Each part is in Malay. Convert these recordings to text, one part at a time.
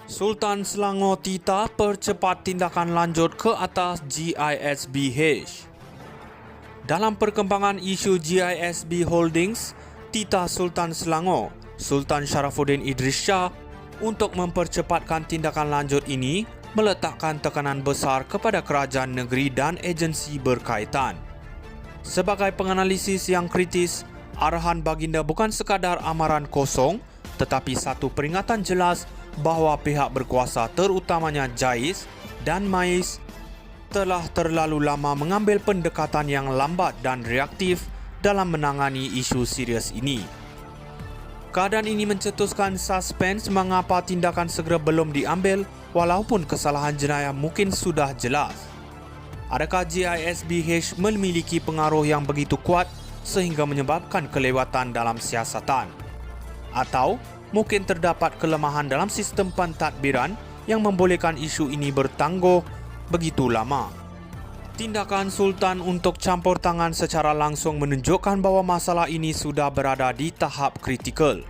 Sultan Selangor Tita percepat tindakan lanjut ke atas GISBH. Dalam perkembangan isu GISB Holdings, Tita Sultan Selangor, Sultan Sharafuddin Idris Shah untuk mempercepatkan tindakan lanjut ini meletakkan tekanan besar kepada kerajaan negeri dan agensi berkaitan. Sebagai penganalisis yang kritis, arahan baginda bukan sekadar amaran kosong tetapi satu peringatan jelas bahawa pihak berkuasa terutamanya JAIS dan MAIS telah terlalu lama mengambil pendekatan yang lambat dan reaktif dalam menangani isu serius ini. Keadaan ini mencetuskan suspens mengapa tindakan segera belum diambil walaupun kesalahan jenayah mungkin sudah jelas. Adakah GISBH memiliki pengaruh yang begitu kuat sehingga menyebabkan kelewatan dalam siasatan? Atau mungkin terdapat kelemahan dalam sistem pentadbiran yang membolehkan isu ini bertangguh begitu lama? Tindakan Sultan untuk campur tangan secara langsung menunjukkan bahawa masalah ini sudah berada di tahap kritikal.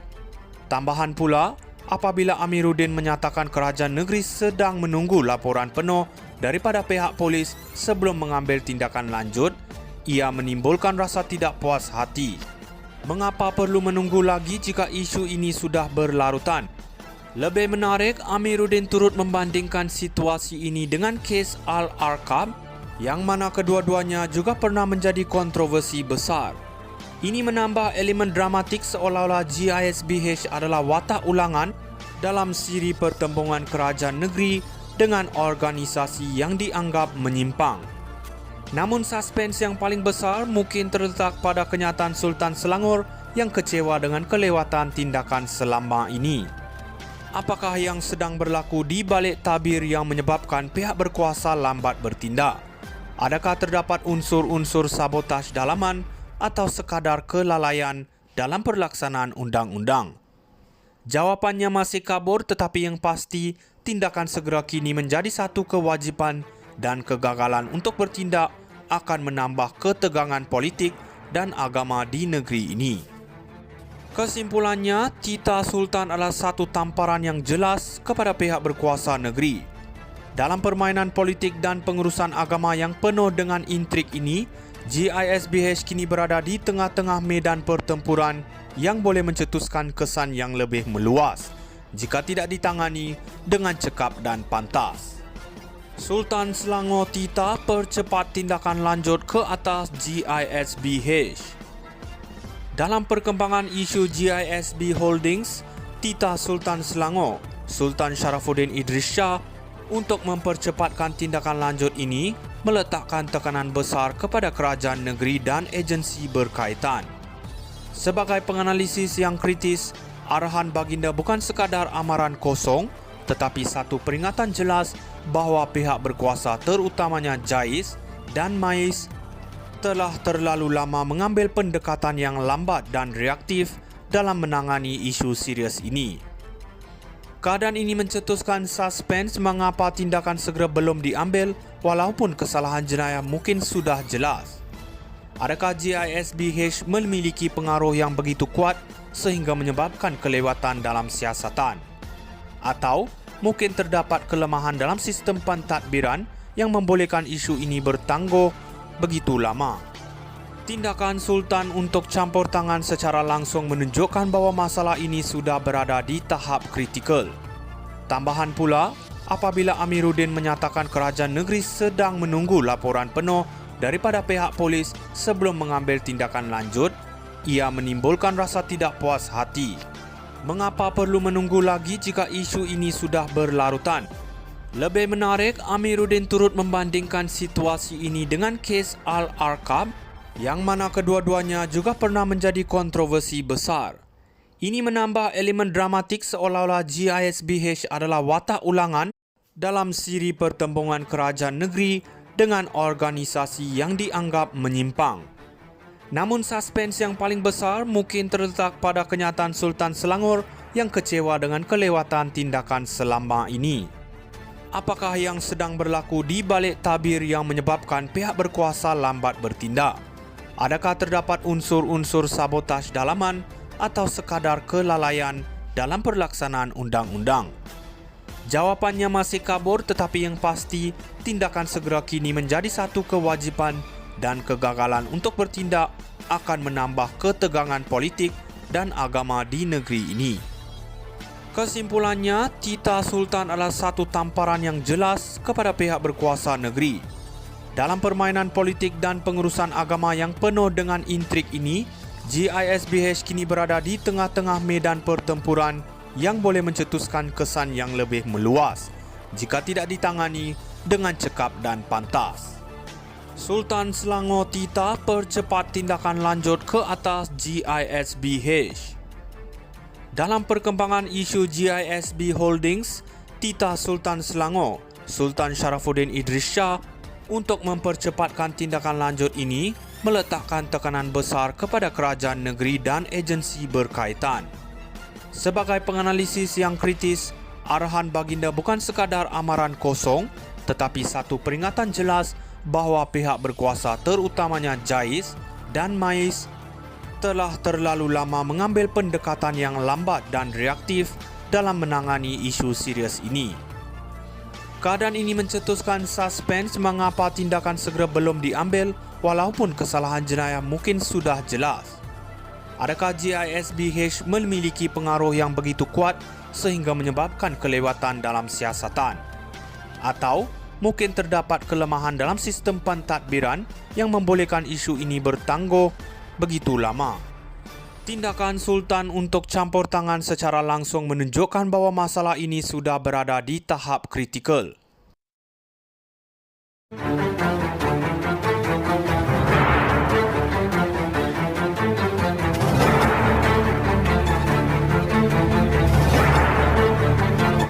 Tambahan pula, apabila Amiruddin menyatakan kerajaan negeri sedang menunggu laporan penuh daripada pihak polis sebelum mengambil tindakan lanjut, ia menimbulkan rasa tidak puas hati. Mengapa perlu menunggu lagi jika isu ini sudah berlarutan? Lebih menarik, Amiruddin turut membandingkan situasi ini dengan kes Al-Arqam yang mana kedua-duanya juga pernah menjadi kontroversi besar. Ini menambah elemen dramatik seolah-olah GISBH adalah watak ulangan dalam siri pertembungan kerajaan negeri dengan organisasi yang dianggap menyimpang. Namun suspens yang paling besar mungkin terletak pada kenyataan Sultan Selangor yang kecewa dengan kelewatan tindakan selama ini. Apakah yang sedang berlaku di balik tabir yang menyebabkan pihak berkuasa lambat bertindak? Adakah terdapat unsur-unsur sabotaj dalaman atau sekadar kelalaian dalam pelaksanaan undang-undang? Jawapannya masih kabur, tetapi yang pasti tindakan segera kini menjadi satu kewajipan dan kegagalan untuk bertindak akan menambah ketegangan politik dan agama di negeri ini. Kesimpulannya, Tita Sultan adalah satu tamparan yang jelas kepada pihak berkuasa negeri. Dalam permainan politik dan pengurusan agama yang penuh dengan intrik ini, GISBH kini berada di tengah-tengah medan pertempuran yang boleh mencetuskan kesan yang lebih meluas jika tidak ditangani dengan cekap dan pantas. Sultan Selangor Tita percepat tindakan lanjut ke atas GISBH. Dalam perkembangan isu GISB Holdings, Tita Sultan Selangor, Sultan Sharafuddin Idris Shah untuk mempercepatkan tindakan lanjut ini meletakkan tekanan besar kepada kerajaan negeri dan agensi berkaitan. Sebagai penganalisis yang kritis, arahan baginda bukan sekadar amaran kosong tetapi satu peringatan jelas bahawa pihak berkuasa terutamanya JAIS dan MAIS telah terlalu lama mengambil pendekatan yang lambat dan reaktif dalam menangani isu serius ini. Keadaan ini mencetuskan suspens mengapa tindakan segera belum diambil walaupun kesalahan jenayah mungkin sudah jelas. Adakah GISBH memiliki pengaruh yang begitu kuat sehingga menyebabkan kelewatan dalam siasatan? Atau mungkin terdapat kelemahan dalam sistem pentadbiran yang membolehkan isu ini bertangguh begitu lama? Tindakan Sultan untuk campur tangan secara langsung menunjukkan bahawa masalah ini sudah berada di tahap kritikal. Tambahan pula, apabila Amiruddin menyatakan kerajaan negeri sedang menunggu laporan penuh daripada pihak polis sebelum mengambil tindakan lanjut, ia menimbulkan rasa tidak puas hati. Mengapa perlu menunggu lagi jika isu ini sudah berlarutan? Lebih menarik, Amiruddin turut membandingkan situasi ini dengan kes Al-Arqam yang mana kedua-duanya juga pernah menjadi kontroversi besar. Ini menambah elemen dramatik seolah-olah GISBH adalah watak ulangan dalam siri pertembungan kerajaan negeri dengan organisasi yang dianggap menyimpang. Namun suspens yang paling besar mungkin terletak pada kenyataan Sultan Selangor yang kecewa dengan kelewatan tindakan selama ini. Apakah yang sedang berlaku di balik tabir yang menyebabkan pihak berkuasa lambat bertindak? Adakah terdapat unsur-unsur sabotaj dalaman atau sekadar kelalaian dalam pelaksanaan undang-undang? Jawapannya masih kabur, tetapi yang pasti tindakan segera kini menjadi satu kewajipan dan kegagalan untuk bertindak akan menambah ketegangan politik dan agama di negeri ini. Kesimpulannya, Tita Sultan adalah satu tamparan yang jelas kepada pihak berkuasa negeri. Dalam permainan politik dan pengurusan agama yang penuh dengan intrik ini, GISBH kini berada di tengah-tengah medan pertempuran yang boleh mencetuskan kesan yang lebih meluas jika tidak ditangani dengan cekap dan pantas. Sultan Selangor Tita percepat tindakan lanjut ke atas GISBH. Dalam perkembangan isu GISB Holdings, Tita Sultan Selangor, Sultan Sharafuddin Idris Shah untuk mempercepatkan tindakan lanjut ini meletakkan tekanan besar kepada kerajaan negeri dan agensi berkaitan. Sebagai penganalisis yang kritis, arahan baginda bukan sekadar amaran kosong, tetapi satu peringatan jelas bahawa pihak berkuasa terutamanya JAIS dan MAIS telah terlalu lama mengambil pendekatan yang lambat dan reaktif dalam menangani isu serius ini. Keadaan ini mencetuskan suspens mengapa tindakan segera belum diambil walaupun kesalahan jenayah mungkin sudah jelas. Adakah GISBH memiliki pengaruh yang begitu kuat sehingga menyebabkan kelewatan dalam siasatan? Atau mungkin terdapat kelemahan dalam sistem pentadbiran yang membolehkan isu ini bertangguh begitu lama? Tindakan Sultan untuk campur tangan secara langsung menunjukkan bahawa masalah ini sudah berada di tahap kritikal.